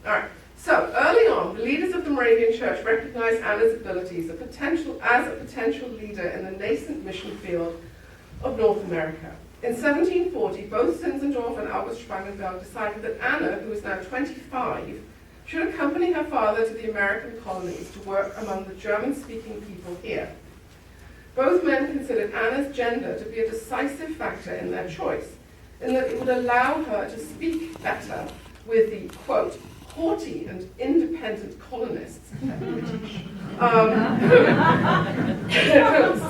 All right. So early on, the leaders of the Moravian Church recognized Anna's abilities as a potential leader in the nascent mission field of North America. In 1740, both Zinzendorf and August Spangenberg decided that Anna, who was now 25, should accompany her father to the American colonies to work among the German-speaking people here. Both men considered Anna's gender to be a decisive factor in their choice, in that it would allow her to speak better with the, quote, haughty and independent colonists.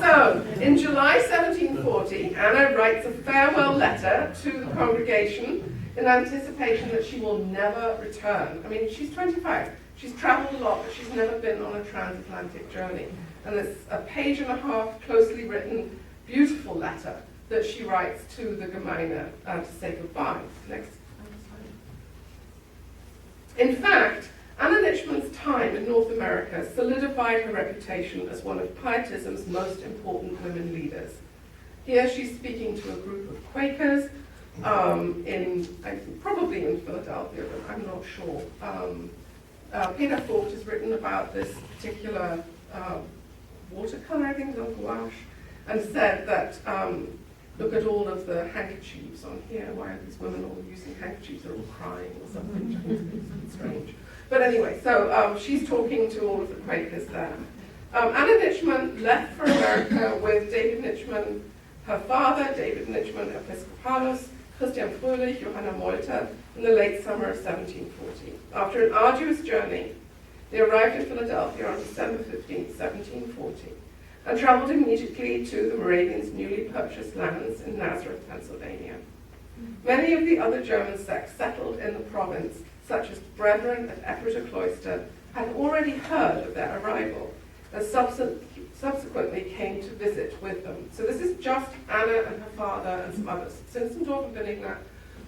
So, in July 1740, Anna writes a farewell letter to the congregation in anticipation that she will never return. I mean, she's 25. She's traveled a lot, but she's never been on a transatlantic journey. And it's a page and a half, closely written, beautiful letter that she writes to the Gemeinde to say goodbye. Next. In fact, Anna Nitschmann's time in North America solidified her reputation as one of Pietism's most important women leaders. Here she's speaking to a group of Quakers probably in Philadelphia, but I'm not sure. Peter Fort has written about this particular watercolor, I think, on gouache, and said that look at all of the handkerchiefs on here. Why are these women all using handkerchiefs? They're all crying or something. It's strange. But anyway, so she's talking to all of the Quakers there. Anna Nitschmann left for America with David Nitschmann, her father, David Nitschmann, Episcopalus, Christian Fröhlich, Johanna Molter, in the late summer of 1740. After an arduous journey, they arrived in Philadelphia on December 15, 1740. And traveled immediately to the Moravians' newly purchased lands in Nazareth, Pennsylvania. Many of the other German sects settled in the province, such as Brethren at Ephrata Cloister, had already heard of their arrival and subsequently came to visit with them. So this is just Anna and her father and some others. Zinzendorf and Benigna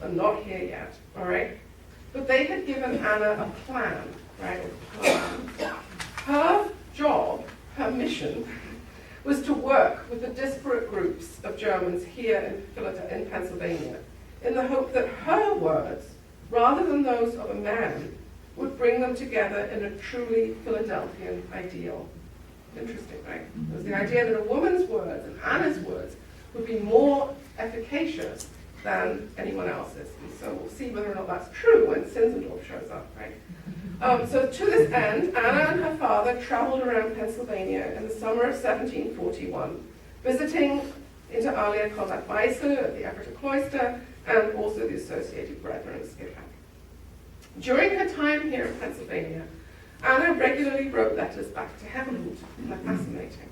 are not here yet, all right? But they had given Anna a plan, right? Her job, her mission, was to work with the disparate groups of Germans here in Pennsylvania in the hope that her words, rather than those of a man, would bring them together in a truly Philadelphian ideal. Interesting, right? It was the idea that a woman's words and Anna's words would be more efficacious than anyone else's. And so we'll see whether or not that's true when Zinzendorf shows up, right? So to this end, Anna and her father traveled around Pennsylvania in the summer of 1741, visiting inter alia Konrad Weißel at the Ephrata Cloister and also the Associated Brethren of Skipack. During her time here in Pennsylvania, Anna regularly wrote letters back to Herrnhut, fascinating,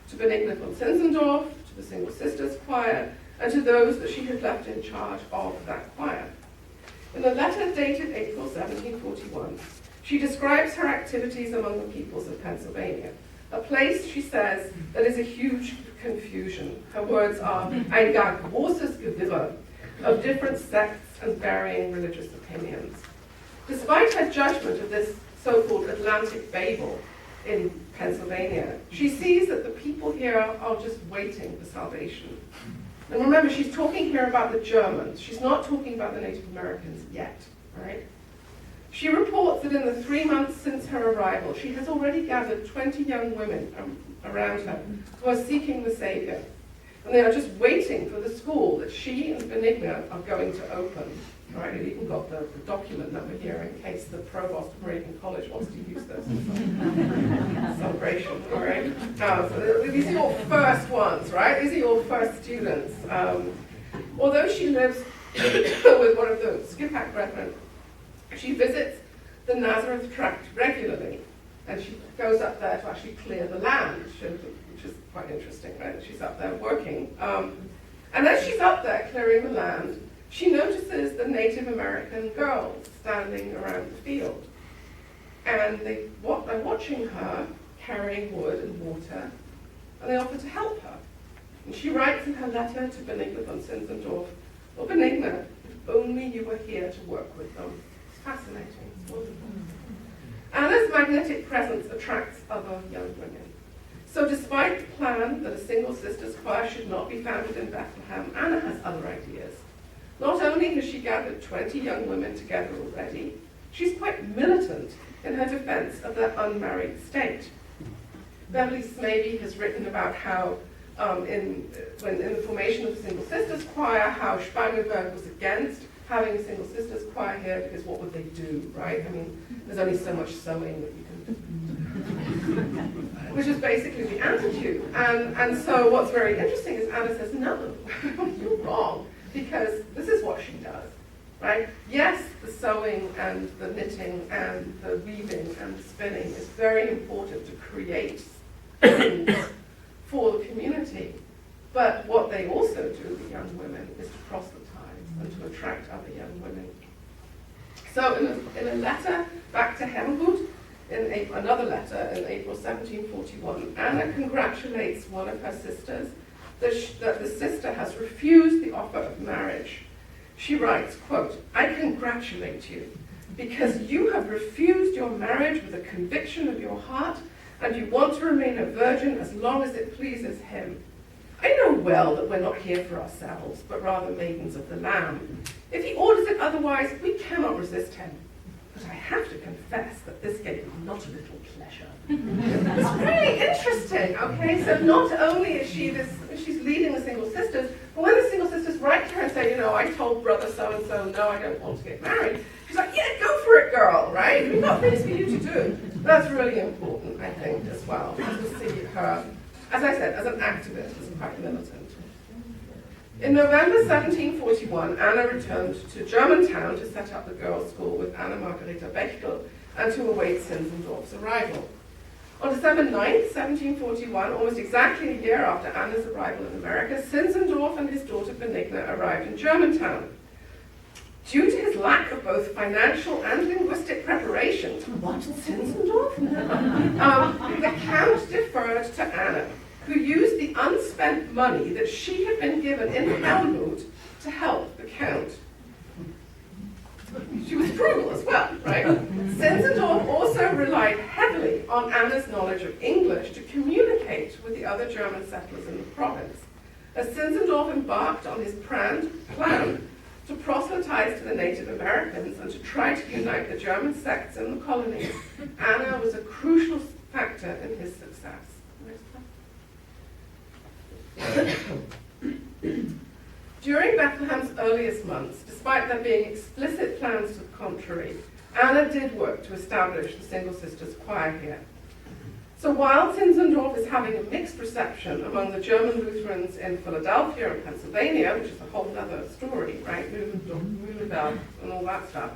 to Benigna von Zinzendorf, to the Single Sisters Choir, and to those that she had left in charge of that choir. In a letter dated April 1741, she describes her activities among the peoples of Pennsylvania, a place, she says, that is a huge confusion. Her words are, ein gar großes Gewirr of different sects and varying religious opinions. Despite her judgment of this so-called Atlantic Babel in Pennsylvania, she sees that the people here are just waiting for salvation. And remember, she's talking here about the Germans. She's not talking about the Native Americans yet, right? She reports that in the 3 months since her arrival, she has already gathered 20 young women around her who are seeking the Savior. And they are just waiting for the school that she and Benigna are going to open. All right, I've even got the document number here in case the provost of Moravian College wants to use this celebration, all right? So these are your first ones, right? These are your first students. Although she lives with one of the Skipack Brethren, she visits the Nazareth tract regularly, and she goes up there to actually clear the land, which is quite interesting, right? She's up there working. And as she's up there clearing the land, she notices the Native American girls standing around the field. And they're watching her carrying wood and water, and they offer to help her. And she writes in her letter to Benigna von Zinzendorf, "Oh, Benigna, if only you were here to work with them." It's fascinating. It's wonderful. Anna's magnetic presence attracts other young women. So despite the plan that a Single Sisters choir should not be founded in Bethlehem, Anna has other ideas. Not only has she gathered 20 young women together already, she's quite militant in her defense of the unmarried state. Beverly Smaby has written about how in the formation of the Single Sisters Choir, how Spangenberg was against having a Single Sisters Choir here because what would they do, right? I mean, there's only so much sewing that you can do. Which is basically the attitude. And so what's very interesting is Anna says, no, you're wrong, because this is what she does, right? Yes, the sewing and the knitting and the weaving and the spinning is very important to create things for the community. But what they also do, the young women, is to proselytize and to attract other young women. So in a letter back to Hemgood, another letter in April 1741, Anna congratulates one of her sisters that the sister has refused the offer of marriage. She writes, quote, "I congratulate you because you have refused your marriage with a conviction of your heart and you want to remain a virgin as long as it pleases him. I know well that we're not here for ourselves, but rather maidens of the Lamb. If he orders it otherwise, we cannot resist him. But I have to confess that this gave me not a little pleasure." It's really interesting, okay? So not only is she's leading the Single Sisters, but when the Single Sisters write to her and say, you know, I told brother so-and-so, no, I don't want to get married, she's like, yeah, go for it, girl, right? We've got things for you to do. That's really important, I think, as well, to see her, as I said, as an activist, as quite militant. In November 1741, Anna returned to Germantown to set up the girls' school with Anna Margareta Bechtel and to await Zinzendorf's arrival. On December 9th, 1741, almost exactly a year after Anna's arrival in America, Zinzendorf and his daughter Benigna arrived in Germantown. Due to his lack of both financial and linguistic preparation, what, Zinzendorf? The Count deferred to Anna, who used the unspent money that she had been given in Helmut to help the Count. She was frugal as well, right? Zinzendorf also relied heavily on Anna's knowledge of English to communicate with the other German settlers in the province. As Zinzendorf embarked on his plan to proselytize to the Native Americans and to try to unite the German sects in the colonies, Anna was a crucial factor in his success. During Bethlehem's earliest months, despite there being explicit plans to the contrary, Anna did work to establish the Single Sisters Choir here. So while Zinzendorf is having a mixed reception among the German Lutherans in Philadelphia and Pennsylvania, which is a whole other story, right, Mühlenberg and all that stuff,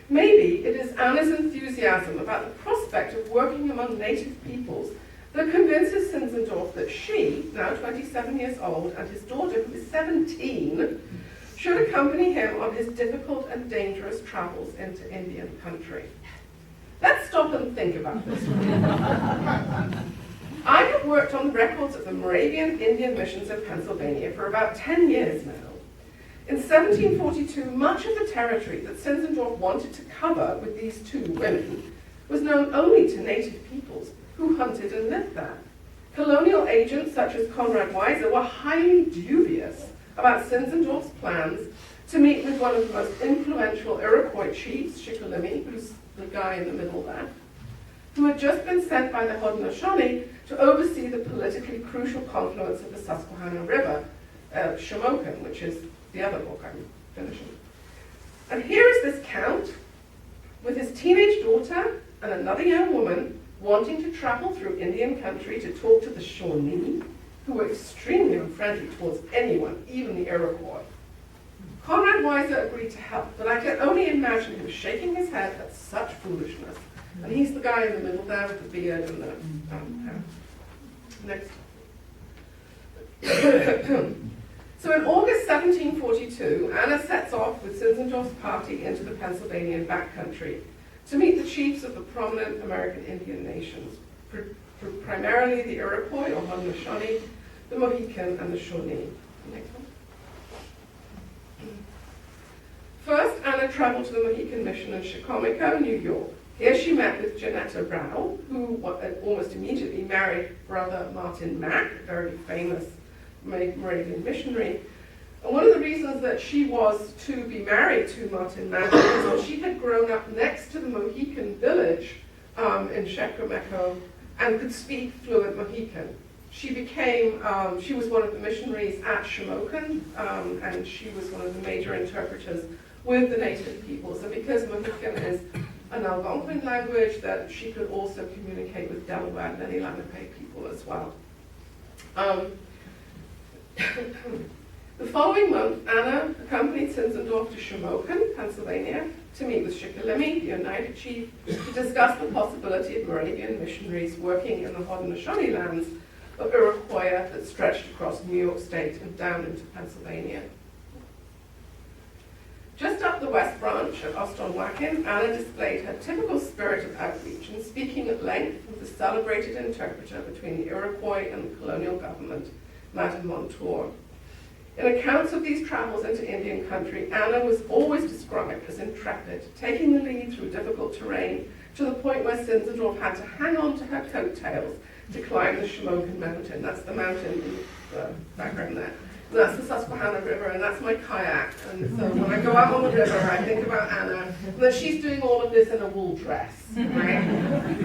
maybe it is Anna's enthusiasm about the prospect of working among native peoples that convinces Zinzendorf that she, now 27 years old, and his daughter, who is 17, should accompany him on his difficult and dangerous travels into Indian country. Let's stop and think about this. I have worked on the records of the Moravian Indian missions in Pennsylvania for about 10 years now. In 1742, much of the territory that Zinzendorf wanted to cover with these two women was known only to native peoples who hunted and lived there. Colonial agents such as Conrad Weiser were highly dubious about Zinzendorf's plans to meet with one of the most influential Iroquois chiefs, Shikellamy, who's the guy in the middle there, who had just been sent by the Haudenosaunee to oversee the politically crucial confluence of the Susquehanna River, Shamokin, which is the other book I'm finishing. And here is this Count with his teenage daughter and another young woman wanting to travel through Indian country to talk to the Shawnee, who were extremely unfriendly towards anyone, even the Iroquois. Conrad Weiser agreed to help, but I can only imagine him shaking his head at such foolishness. And he's the guy in the middle there with the beard and the hair. Next. So in August 1742, Anna sets off with Zinzendorf's party into the Pennsylvanian backcountry to meet the chiefs of the prominent American Indian nations, primarily the Iroquois or Haudenosaunee, the Mohican, and the Shawnee. Next one. First, Anna traveled to the Mohican Mission in Chicomico, New York. Here she met with Janetta Rao, who almost immediately married brother Martin Mack, a very famous Moravian missionary, And one of the reasons that she was to be married to Martin Mann is that she had grown up next to the Mohican village in Chequameco and could speak fluent Mohican. She was one of the missionaries at Shamokin, and she was one of the major interpreters with the native peoples. And because Mohican is an Algonquin language, that she could also communicate with Delaware and many Lenape people as well. The following month, Anna accompanied Zinzendorf to Shamokin, Pennsylvania, to meet with Shikellamy, the Oneida chief, to discuss the possibility of Moravian missionaries working in the Haudenosaunee lands of Iroquois that stretched across New York State and down into Pennsylvania. Just up the West Branch at Ostonewakin, Anna displayed her typical spirit of outreach in speaking at length with the celebrated interpreter between the Iroquois and the colonial government, Madame Montour. In accounts of these travels into Indian country, Anna was always described as intrepid, taking the lead through difficult terrain to the point where Zinzendorf had to hang on to her coattails to climb the Shamokin Mountain. That's the mountain in the background there. And that's the Susquehanna River, and that's my kayak. And so when I go out on the river, I think about Anna, and that she's doing all of this in a wool dress, right?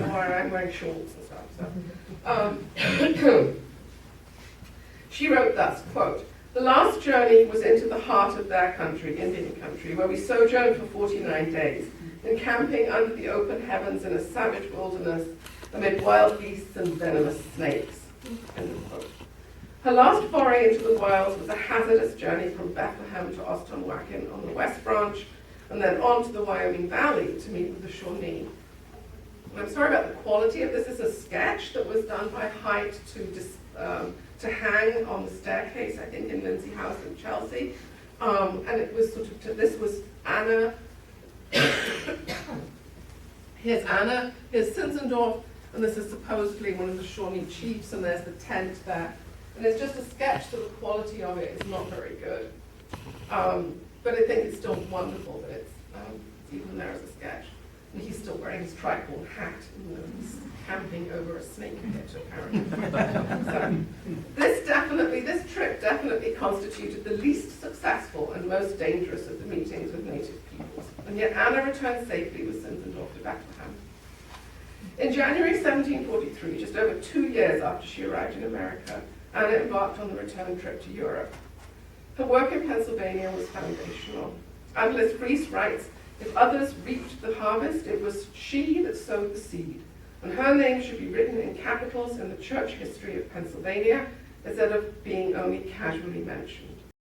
Or I'm wearing shorts and stuff. So. She wrote thus, quote, "The last journey was into the heart of their country, Indian country, where we sojourned for 49 days, encamping under the open heavens in a savage wilderness, amid wild beasts and venomous snakes." End of quote. Her last foray into the wilds was a hazardous journey from Bethlehem to Ostonewakin on the West Branch, and then on to the Wyoming Valley to meet with the Shawnee. And I'm sorry about the quality of this. This is a sketch that was done by Height to hang on the staircase, I think, in Lindsay House in Chelsea. And it was this was Anna. Here's Anna, here's Zinzendorf, and this is supposedly one of the Shawnee chiefs, and there's the tent there. And it's just a sketch, so the quality of it is not very good. But I think it's still wonderful that it's even there as a sketch. And he's still wearing his tricorn hat, he's camping over a snake pit, apparently. So this trip definitely constituted the least successful and most dangerous of the meetings with native peoples. And yet Anna returned safely with Zinzendorf to Bethlehem. In January 1743, just over 2 years after she arrived in America, Anna embarked on the return trip to Europe. Her work in Pennsylvania was foundational. Alice Reese writes, "If others reaped the harvest, it was she that sowed the seed, and her name should be written in capitals in the church history of Pennsylvania instead of being only casually mentioned."